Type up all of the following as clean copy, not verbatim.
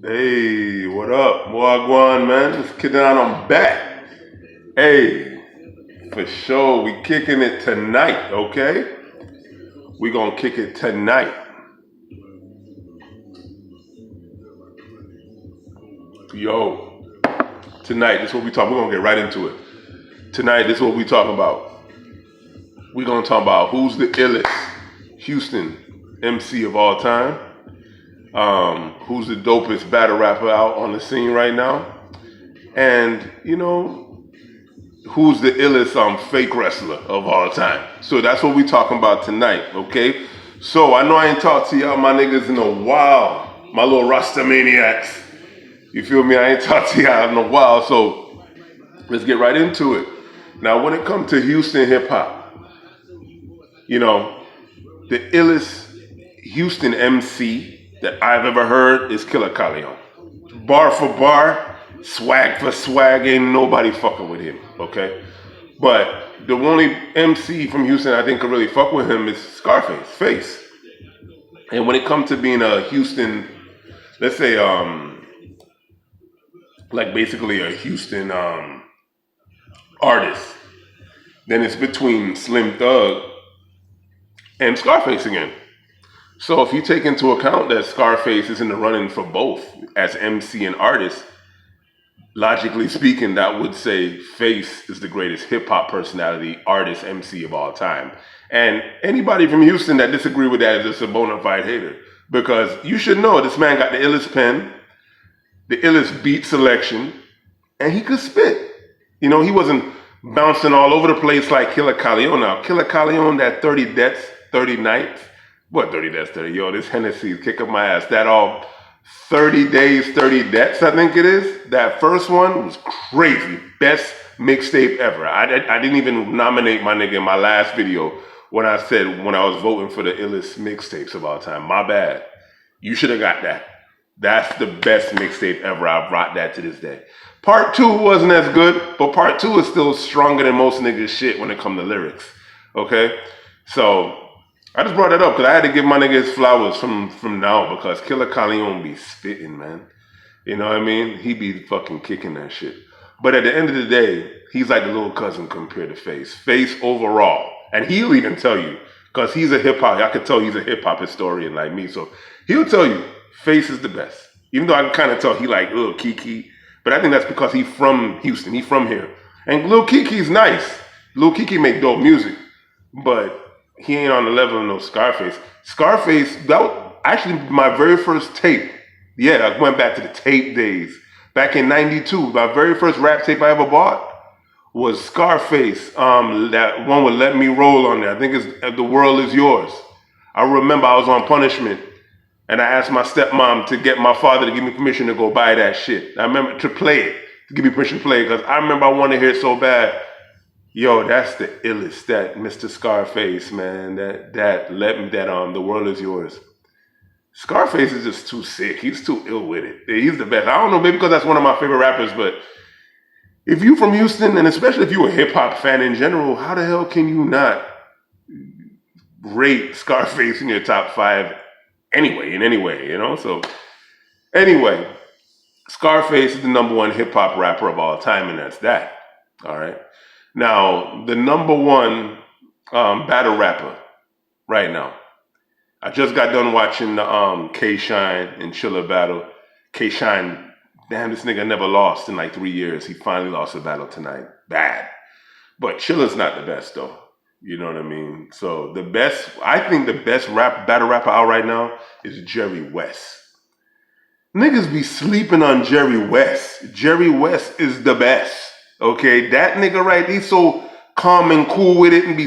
Hey, what up? Wagwan, man. Let's get down. I'm back. Hey, for sure. We kicking it tonight, okay? We gonna kick it tonight. Yo, tonight, this is what we talk. We're gonna get right into it. Tonight, this is what we talking about. We're gonna talk about who's the illest Houston MC of all time. Who's the dopest battle rapper out on the scene right now. And, who's the illest fake wrestler of all time. So that's what we talking about tonight, okay? So I know I ain't talked to y'all my niggas in a while, my little Rasta maniacs. You feel me? I ain't talked to y'all in a while, so let's get right into it. Now, when it comes to Houston hip hop, the illest Houston MC that I've ever heard is Killer Calion. Bar for bar, swag for swag, ain't nobody fucking with him, okay? But the only MC from Houston I think could really fuck with him is Scarface, Face. And when it comes to being a Houston, let's say, like basically a Houston artist, then it's between Slim Thug and Scarface again. So if you take into account that Scarface is in the running for both as MC and artist, logically speaking, that would say Face is the greatest hip-hop personality, artist, MC of all time. And anybody from Houston that disagree with that is just a bona fide hater. Because you should know this man got the illest pen, the illest beat selection, and he could spit. He wasn't bouncing all over the place like Killer Calion. Now, Killer Calion, that 30 deaths, 30 nights. What 30 deaths, 30? Yo, this Hennessy kick up my ass. That all 30 days, 30 deaths, I think it is. That first one was crazy. Best mixtape ever. I didn't even nominate my nigga in my last video when I said when I was voting for the illest mixtapes of all time. My bad. You should have got that. That's the best mixtape ever. I've rocked that to this day. Part 2 wasn't as good, but part 2 is still stronger than most niggas' shit when it comes to lyrics. Okay? So I just brought that up because I had to give my nigga his flowers from now because Killer Calion be spitting, man. You know what I mean? He be fucking kicking that shit. But at the end of the day, he's like the little cousin compared to Face. Face overall. And he'll even tell you, because he's a hip-hop, I could tell he's a hip-hop historian like me. So he'll tell you, Face is the best. Even though I can kind of tell he like, Kiki. But I think that's because he's from Houston. He's from here. And Lil Kiki's nice. Lil Kiki make dope music. But he ain't on the level of no Scarface. Scarface, that was actually my very first tape. Yeah, I went back to the tape days. Back in 92, my very first rap tape I ever bought was Scarface. That one with Let Me Roll on there. I think it's The World Is Yours. I remember I was on punishment and I asked my stepmom to get my father to give me permission to go buy that shit. I remember to play it, to give me permission to play it, because I remember I wanted to hear it so bad. Yo, that's the illest, that Mr. Scarface, man. The World Is Yours. Scarface is just too sick. He's too ill with it. He's the best. I don't know, maybe because that's one of my favorite rappers, but if you from Houston, and especially if you a hip-hop fan in general, how the hell can you not rate Scarface in your top 5 anyway, in any way, So, anyway, Scarface is the number 1 hip-hop rapper of all time, and that's that. All right? Now, the number 1 battle rapper right now. I just got done watching the K-Shine and Chilla battle. K-Shine, damn, this nigga never lost in like 3 years. He finally lost a battle tonight. Bad. But Chilla's not the best, though. You know what I mean? So I think the best battle rapper out right now is Jerry West. Niggas be sleeping on Jerry West. Jerry West is the best. Okay, that nigga right, he's so calm and cool with it and be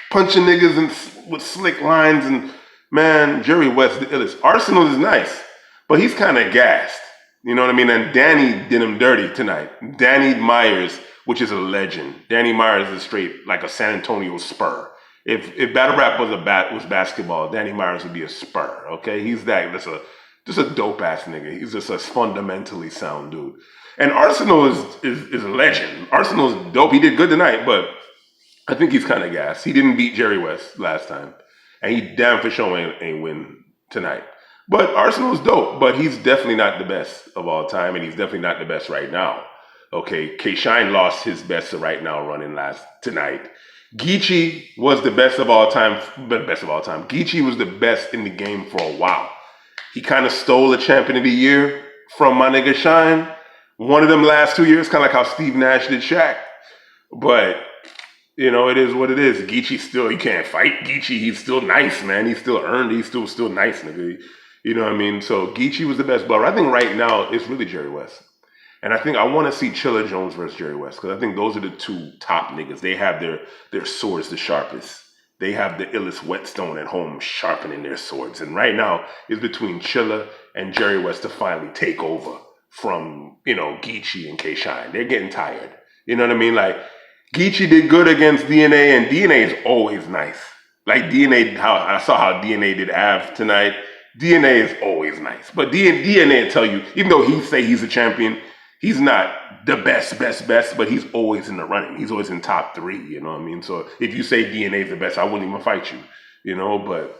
punching niggas and with slick lines, and man, Jerry West the illest. Arsenal is nice, but he's kind of gassed. You know what I mean? And Danny did him dirty tonight. Danny Myers, which is a legend. Danny Myers is straight like a San Antonio Spur. If battle rap was basketball, Danny Myers would be a Spur. Okay, he's just a dope ass nigga. He's just a fundamentally sound dude. And Arsenal is a legend. Arsenal's dope. He did good tonight, but I think he's kind of gassed. He didn't beat Jerry West last time. And he damn for sure ain't win tonight. But Arsenal's dope, but he's definitely not the best of all time, and he's definitely not the best right now. Okay, K Shine lost his best to right now running last tonight. Geechee was the best of all time, best of all time. Geechee was the best in the game for a while. He kind of stole the champion of the year from my nigga Shine. One of them last 2 years, kind of like how Steve Nash did Shaq. But you know, it is what it is. Geechee still, he can't fight. Geechee, he's still nice, man. He's still earned. He's still nice, nigga. You know what I mean? So Geechee was the best blower. I think right now it's really Jerry West. And I think I want to see Chilla Jones versus Jerry West because I think those are the two top niggas. They have their swords the sharpest. They have the illest whetstone at home sharpening their swords. And right now it's between Chilla and Jerry West to finally take over from, you know, Geechee and K-Shine. They're getting tired. You know what I mean? Like, Geechee did good against DNA, and DNA is always nice. Like DNA, how I saw how DNA did Av tonight. DNA is always nice. But DNA will tell you, even though he say he's a champion, he's not the best, but he's always in the running. He's always in top 3, you know what I mean? So if you say DNA is the best, I wouldn't even fight you, you know? But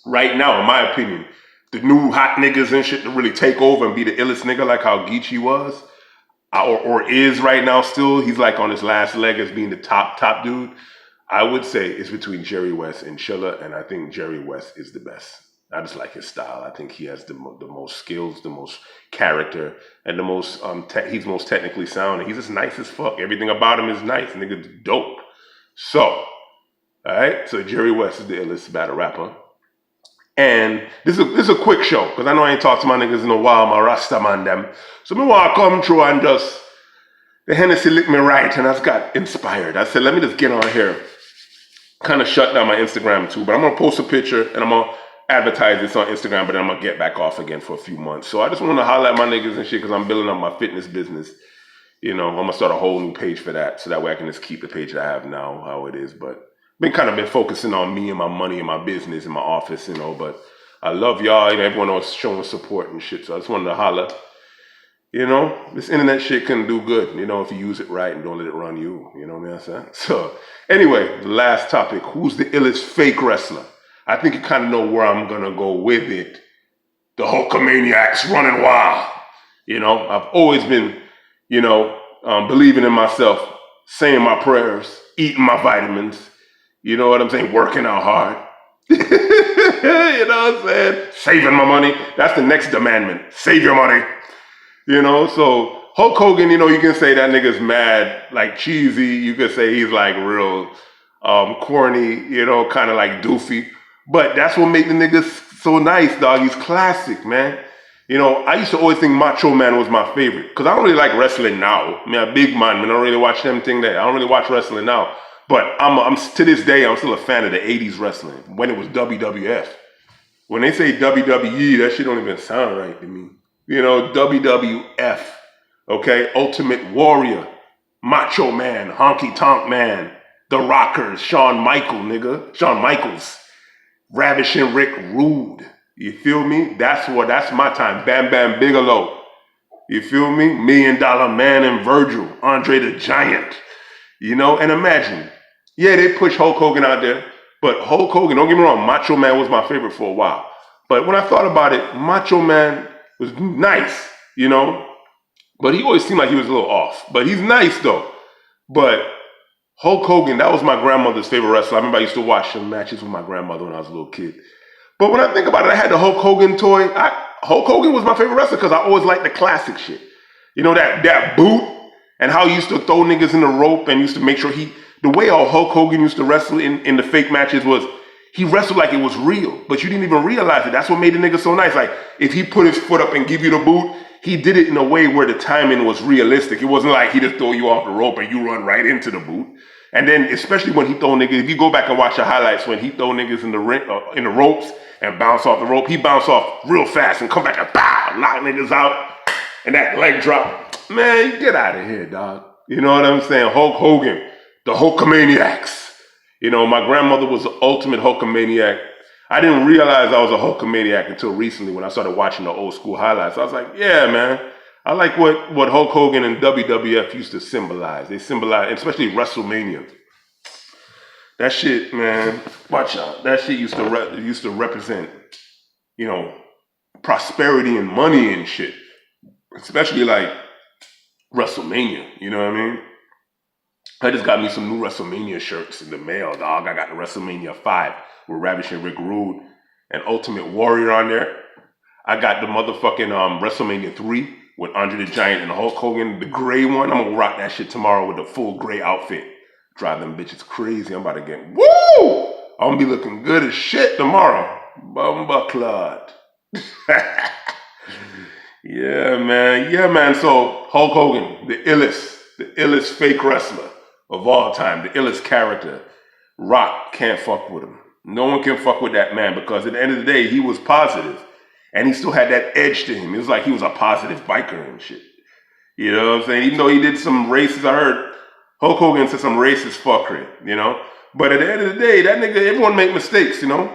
right now, in my opinion, the new hot niggas and shit to really take over and be the illest nigga like how Geechee was, or is right now still, he's like on his last leg as being the top dude. I would say it's between Jerry West and Chilla, and I think Jerry West is the best. I just like his style. I think he has the most skills, the most character, and the most he's most technically sound. And he's just nice as fuck. Everything about him is nice. Nigga's dope. So, all right. So Jerry West is the illest battle rapper. And this is a quick show because I know I ain't talked to my niggas in a while, my Rasta man them. So me want to come through and just the Hennessy licked me right, and I just got inspired. I said, let me just get on here. Kind of shut down my Instagram too, but I'm gonna post a picture and I'm gonna advertise this on Instagram, but then I'm gonna get back off again for a few months. So I just want to holler at my niggas and shit because I'm building up my fitness business. You know, I'm gonna start a whole new page for that, so that way I can just keep the page that I have now how it is. But been focusing on me and my money and my business and my office, you know. But I love y'all, and everyone was showing support and shit. So I just wanted to holler. You know, this internet shit can do good, you know, if you use it right and don't let it run you. You know what I'm saying? So anyway, the last topic: who's the illest fake wrestler? I think you kind of know where I'm gonna go with it. The Hulkamaniacs running wild. You know, I've always been, you know, believing in myself, saying my prayers, eating my vitamins. You know what I'm saying? Working out hard. You know what I'm saying? Saving my money. That's the next commandment. Save your money. You know, so Hulk Hogan, you know, you can say that nigga's mad, like cheesy. You could say he's like real corny, you know, kind of like doofy. But that's what made the nigga so nice, dog. He's classic, man. You know, I used to always think Macho Man was my favorite because I don't really like wrestling now. I mean, I'm a big man. I don't really watch them thing there. I don't really watch wrestling now. But I'm to this day, I'm still a fan of the 80s wrestling when it was WWF. When they say WWE, that shit don't even sound right to me. You know, WWF, okay? Ultimate Warrior, Macho Man, Honky Tonk Man, The Rockers, Shawn Michaels, Ravishing Rick Rude. You feel me? That's my time. Bam Bam Bigelow. You feel me? $1 Million Man and Virgil, Andre the Giant. You know, and imagine, yeah, they push Hulk Hogan out there, but Hulk Hogan, don't get me wrong, Macho Man was my favorite for a while. But when I thought about it, Macho Man was nice, you know, but he always seemed like he was a little off. But he's nice though. But Hulk Hogan, that was my grandmother's favorite wrestler. I remember I used to watch some matches with my grandmother when I was a little kid. But when I think about it, I had the Hulk Hogan toy. Hulk Hogan was my favorite wrestler because I always liked the classic shit. You know, that boot and how he used to throw niggas in the rope and used to make sure the way how Hulk Hogan used to wrestle in the fake matches was he wrestled like it was real, but you didn't even realize it. That's what made the nigga so nice. Like, if he put his foot up and give you the boot, he did it in a way where the timing was realistic. It wasn't like he just throw you off the rope and you run right into the boot. And then, especially when he throw niggas, if you go back and watch the highlights when he throw niggas in the ropes and bounce off the rope, he bounce off real fast and come back and pow, knock niggas out, and that leg drop. Man, get out of here, dog. You know what I'm saying? Hulk Hogan, the Hulkamaniacs. You know, my grandmother was the ultimate Hulkamaniac. I didn't realize I was a Hulkamaniac until recently when I started watching the old school highlights. I was like, yeah, man. I like what Hulk Hogan and WWF used to symbolize. They symbolize, especially WrestleMania. That shit, man, watch out. That shit used to represent, you know, prosperity and money and shit. Especially like WrestleMania, you know what I mean? I just got me some new WrestleMania shirts in the mail, dog. I got the WrestleMania 5 with Ravishing Rick Rude and Ultimate Warrior on there. I got the motherfucking WrestleMania 3 with Andre the Giant and Hulk Hogan, the gray one. I'm gonna rock that shit tomorrow with the full gray outfit. Drive them bitches crazy. I'm about to get woo! I'm gonna be looking good as shit tomorrow. Bumba Clod. Yeah, man. Yeah, man. So Hulk Hogan, the illest fake wrestler of all time, the illest character. Rock can't fuck with him. No one can fuck with that man because at the end of the day, he was positive. And he still had that edge to him. It was like he was a positive biker and shit. You know what I'm saying? Even though he did some racist, I heard Hulk Hogan said some racist fuckery, you know? But at the end of the day, that nigga, everyone make mistakes, you know?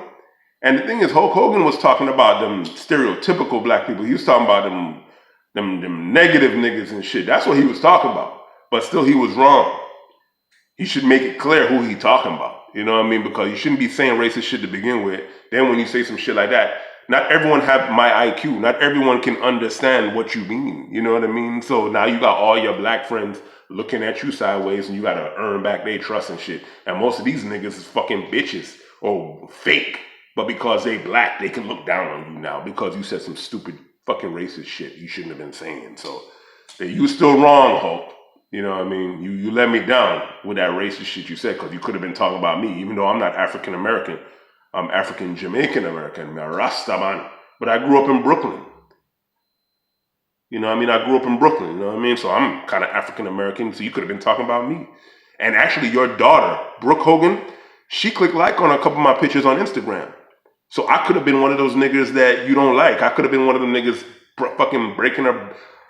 And the thing is, Hulk Hogan was talking about them stereotypical black people. He was talking about them negative niggas and shit. That's what he was talking about. But still, he was wrong. He should make it clear who he talking about. You know what I mean? Because you shouldn't be saying racist shit to begin with. Then when you say some shit like that, not everyone have my IQ. Not everyone can understand what you mean. You know what I mean? So now you got all your black friends looking at you sideways and you got to earn back their trust and shit. And most of these niggas is fucking bitches or fake. But because they black, they can look down on you now because you said some stupid fucking racist shit you shouldn't have been saying. So you still wrong, Hulk. You know what I mean? You let me down with that racist shit you said because you could have been talking about me, even though I'm not African American. I'm African Jamaican American. I'm a Rasta man. But I grew up in Brooklyn. You know what I mean? I grew up in Brooklyn. You know what I mean? So I'm kind of African American. So you could have been talking about me. And actually, your daughter, Brooke Hogan, she clicked like on a couple of my pictures on Instagram. So I could have been one of those niggas that you don't like. I could have been one of them niggas fucking breaking her